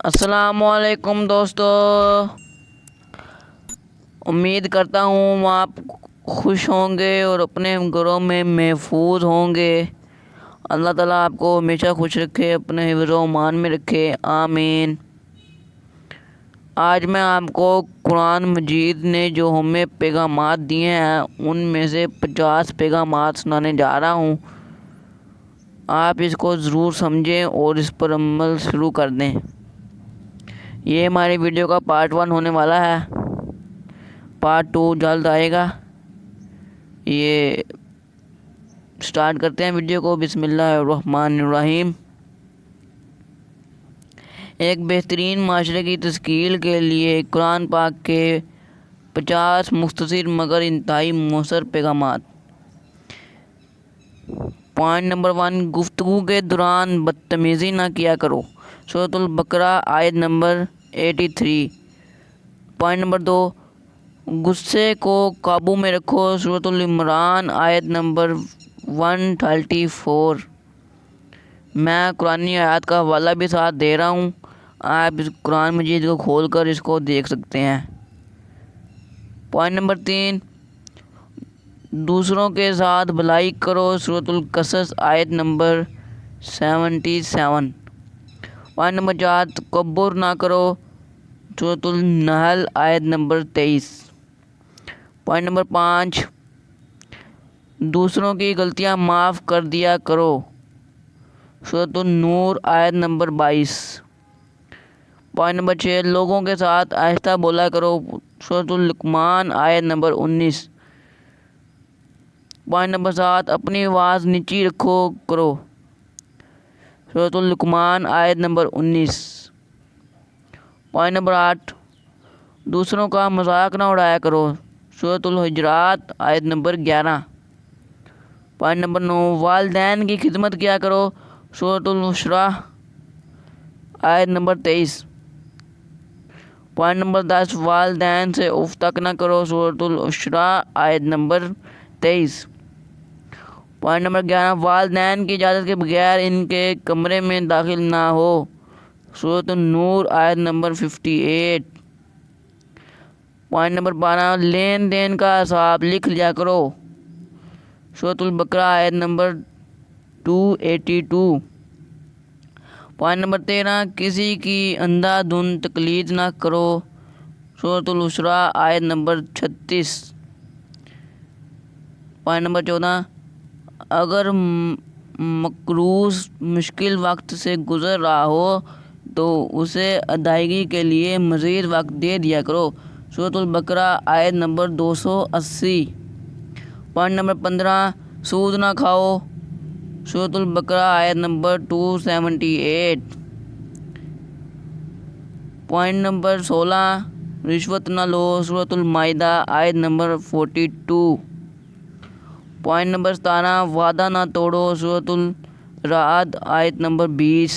السلام علیکم دوستو، امید کرتا ہوں آپ خوش ہوں گے اور اپنے گھروں میں محفوظ ہوں گے۔ اللہ تعالیٰ آپ کو ہمیشہ خوش رکھے، اپنے حفظ و امان میں رکھے، آمین۔ آج میں آپ کو قرآن مجید نے جو ہمیں پیغامات دیے ہیں ان میں سے 50 پیغامات سنانے جا رہا ہوں۔ آپ اس کو ضرور سمجھیں اور اس پر عمل شروع کر دیں۔ یہ ہماری ویڈیو کا پارٹ 1 ہونے والا ہے، پارٹ 2 جلد آئے گا۔ یہ سٹارٹ کرتے ہیں ویڈیو کو۔ بسم اللہ الرحمن الرحیم۔ ایک بہترین معاشرے کی تشکیل کے لیے قرآن پاک کے 50 مختصر مگر انتہائی مؤثر پیغامات۔ پوائنٹ نمبر 1، گفتگو کے دوران بدتمیزی نہ کیا کرو، سورۃ البقرہ آیت نمبر 83۔ پوائنٹ نمبر 2، غصے کو قابو میں رکھو، سورۃ العمران آیت نمبر 134۔ میں قرآنی آیات کا حوالہ بھی ساتھ دے رہا ہوں، آپ اس قرآن مجید کو کھول کر اس کو دیکھ سکتے ہیں۔ پوائنٹ نمبر 3، دوسروں کے ساتھ بھلائی کرو، سورۃ القصص آیت نمبر 77۔ پوائنٹ نمبر 4، تکبر نہ کرو، سورۃ النحل آیت نمبر 23۔ پوائنٹ نمبر 5، دوسروں کی غلطیاں معاف کر دیا کرو، سورۃ النور آیت نمبر 22۔ پوائنٹ نمبر 6، لوگوں کے ساتھ آہستہ بولا کرو، سورۃ لقمان آیت نمبر 19۔ پوائنٹ نمبر 7، اپنی آواز نیچی رکھو کرو، سورۃ لقمان آیت نمبر 19۔ پوائنٹ نمبر 8، دوسروں کا مذاق نہ اڑایا کرو، سورۃ الحجرات آیت نمبر 11۔ پوائنٹ نمبر 9، والدین کی خدمت کیا کرو، سورۃ الشورى آیت نمبر 23۔ پوائنٹ نمبر 10، والدین سے اف تک نہ کرو، سورۃ الشورى آیت نمبر 23۔ پوائنٹ نمبر 11، والدین کی اجازت کے بغیر ان کے کمرے میں داخل نہ ہو، سورۃ النور آیت نمبر 58۔ پوائنٹ نمبر 12، لین دین کا حساب لکھ لیا کرو، سورۃ البقرہ آیت نمبر 282۔ پوائنٹ نمبر 13، کسی کی اندھا دھند تقلید نہ کرو، سورۃ الشورى آیت نمبر 36۔ پوائنٹ نمبر 14، اگر مقروض مشکل وقت سے گزر رہا ہو تو اسے ادائیگی کے لیے مزید وقت دے دیا کرو، سورۃ البقرہ آیت نمبر 280۔ پوائنٹ نمبر 15، سود نہ کھاؤ، سورۃ البقرہ آیت نمبر 278۔ پوائنٹ نمبر 16، رشوت نہ لو، سورۃ المائدہ آیت نمبر 42۔ پوائنٹ نمبر 17، وعدہ نہ توڑو، سورۃ الرعد آیت نمبر 20۔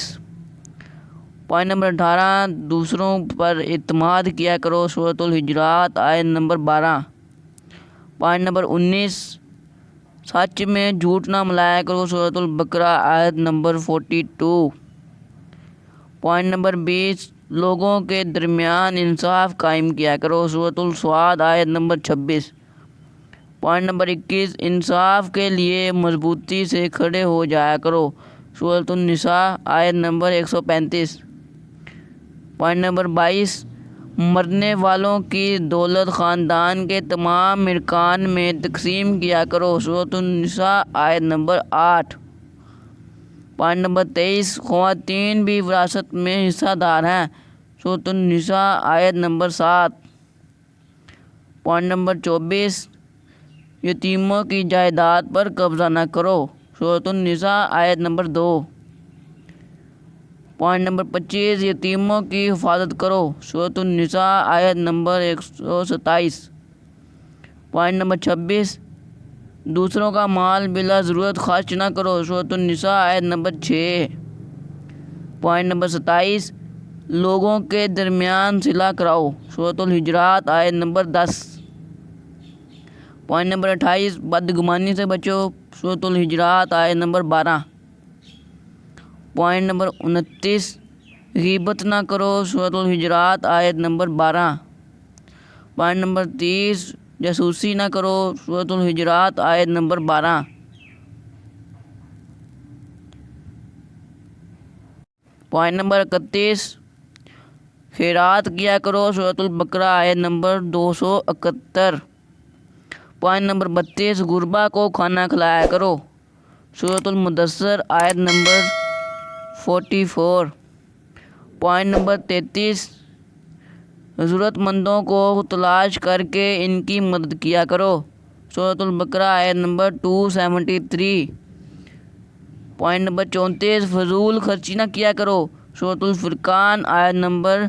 پوائنٹ نمبر 18، دوسروں پر اعتماد کیا کرو، سورۃ الحجرات آیت نمبر 12۔ پوائنٹ نمبر 19، سچ میں جھوٹ نہ ملایا کرو، سورۃ البقرہ آیت نمبر 42۔ پوائنٹ نمبر 20، لوگوں کے درمیان انصاف قائم کیا کرو، سورۃ الصاد آیت نمبر 26۔ پوائنٹ نمبر 21، انصاف کے لیے مضبوطی سے کھڑے ہو جایا کرو، سورۃ النساء آیت نمبر 135۔ پوائنٹ نمبر 22، مرنے والوں کی دولت خاندان کے تمام ارکان میں تقسیم کیا کرو، سورۃ النساء آیت نمبر 8۔ پوائنٹ نمبر 23، خواتین بھی وراثت میں حصہ دار ہیں، سورۃ النساء آیت نمبر 7۔ پوائنٹ نمبر 24، یتیموں کی جائیداد پر قبضہ نہ کرو، سورۃ النساء آیت نمبر 2۔ پوائنٹ نمبر 25، یتیموں کی حفاظت کرو، سورۃ النساء آیت نمبر 127۔ پوائنٹ نمبر 26، دوسروں کا مال بلا ضرورت خرچ نہ کرو، سورۃ النساء آیت نمبر 6۔ پوائنٹ نمبر 27، لوگوں کے درمیان صلح کراؤ، سورۃ الحجرات آیت نمبر 10۔ پوائنٹ نمبر 28، بدگمانی سے بچو، سورۃ الحجرات آیت نمبر 12۔ پوائنٹ نمبر 29، غیبت نہ کرو، سورۃ الحجرات آیت نمبر 12۔ پوائنٹ نمبر 30، جاسوسی نہ کرو، سورۃ الحجرات آیت نمبر 12۔ پوائنٹ نمبر 31، خیرات کیا کرو، سورۃ البقرہ آیت نمبر 271۔ پوائنٹ نمبر 32، غربا کو کھانا کھلایا کرو، سورۃ المدثر آیت نمبر 44۔ پوائنٹ نمبر 33، ضرورت مندوں کو تلاش کر کے ان کی مدد کیا کرو، سورۃ البقرہ آیت نمبر 273۔ پوائنٹ نمبر 34، فضول خرچی نہ کیا کرو، سورۃ الفرقان آیت نمبر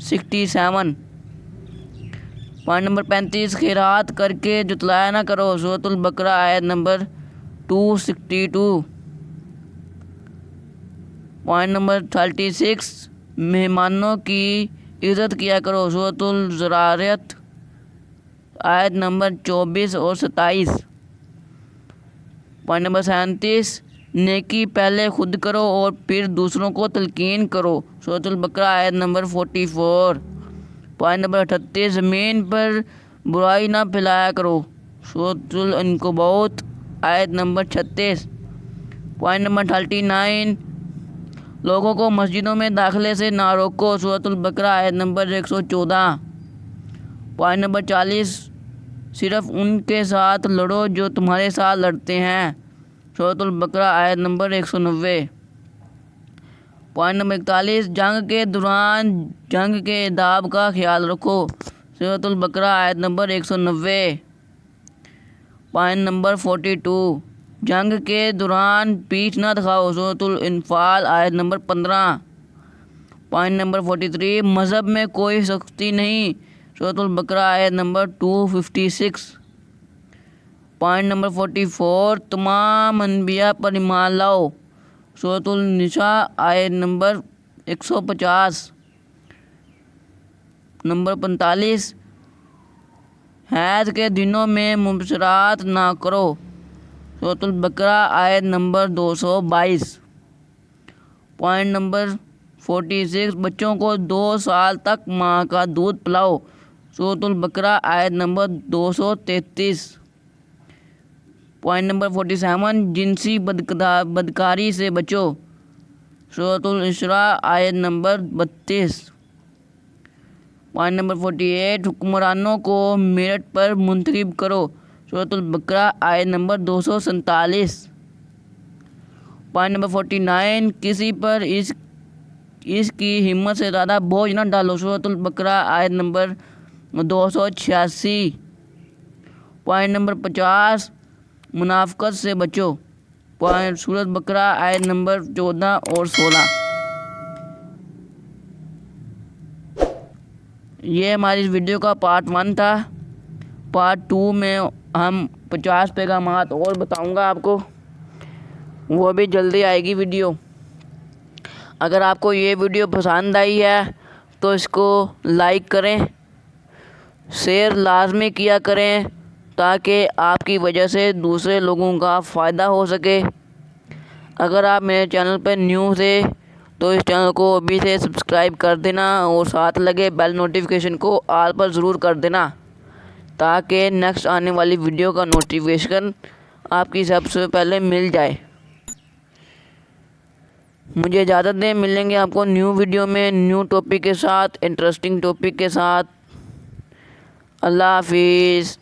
67۔ پوائنٹ نمبر 35، خیرات کر کے جتلایا نہ کرو، سورۃ البقرہ آیت نمبر 262۔ پوائنٹ نمبر 36، مہمانوں کی عزت کیا کرو، سورۃ الذاريات آیت نمبر 24 اور 27۔ پوائنٹ نمبر 37، نیکی پہلے خود کرو اور پھر دوسروں کو تلقین کرو، سورۃ البقرہ آیت نمبر 44۔ پوائنٹ نمبر 38، زمین پر برائی نہ پھیلایا کرو، سورۃ العنکبوت آیت نمبر 36۔ پوائنٹ نمبر 39، لوگوں کو مسجدوں میں داخلے سے نہ روکو، سورۃ البقرہ آیت نمبر 114۔ پوائنٹ نمبر 40، صرف ان کے ساتھ لڑو جو تمہارے ساتھ لڑتے ہیں، سورۃ البقرہ آیت نمبر 190۔ پوائنٹ نمبر 41، جنگ کے دوران جنگ کے آداب کا خیال رکھو، سورۃ البقرہ آیت نمبر 190۔ پوائنٹ نمبر 42، جنگ کے دوران پیٹھ نہ دکھاؤ، سورۃ الانفال آیت نمبر 15۔ پوائنٹ نمبر 43، مذہب میں کوئی سختی نہیں، سورۃ البقرہ آیت نمبر 256۔ پوائنٹ نمبر 44، تمام انبیاء پر ایمان لاؤ، سورۃ النساء آیت نمبر 150۔ نمبر 45، حیض کے دنوں میں مباشرت نہ کرو، سورۃ البقرہ آیت نمبر 222۔ پوائنٹ نمبر 46، بچوں کو 2 سال تک ماں کا دودھ پلاؤ، سورۃ البقرہ آیت نمبر 233۔ پوائنٹ نمبر 47، جنسی بدکاری سے بچو، سورۃ الاسراء آیت نمبر 32۔ پوائنٹ نمبر 48، حکمرانوں کو میرٹ پر منتخب کرو، سورۃ البقرہ آیت نمبر 247۔ پوائنٹ نمبر 49، کسی پر اس کی ہمت سے زیادہ بوجھ نہ ڈالو، سورۃ البقرہ آیت نمبر 286۔ پوائنٹ نمبر 50، منافقت سے بچو، سورۃ بقرہ آیت نمبر 14 اور 16۔ یہ ہماری اس ویڈیو کا پارٹ 1 تھا۔ پارٹ 2 میں ہم 50 پیغامات اور بتاؤں گا آپ کو، وہ بھی جلدی آئے گی ویڈیو۔ اگر آپ کو یہ ویڈیو پسند آئی ہے تو اس کو لائک کریں، شیئر لازمی کیا کریں تاکہ آپ کی وجہ سے دوسرے لوگوں کا فائدہ ہو سکے۔ اگر آپ میرے چینل پر نیو تھے تو اس چینل کو ابھی سے سبسکرائب کر دینا اور ساتھ لگے بیل نوٹیفیکیشن کو آل پر ضرور کر دینا تاکہ نیکسٹ آنے والی ویڈیو کا نوٹیفیکیشن آپ کی سب سے پہلے مل جائے۔ مجھے اجازت دیں، ملیں گے آپ کو نیو ویڈیو میں نیو ٹاپک کے ساتھ، انٹرسٹنگ ٹاپک کے ساتھ۔ اللہ حافظ۔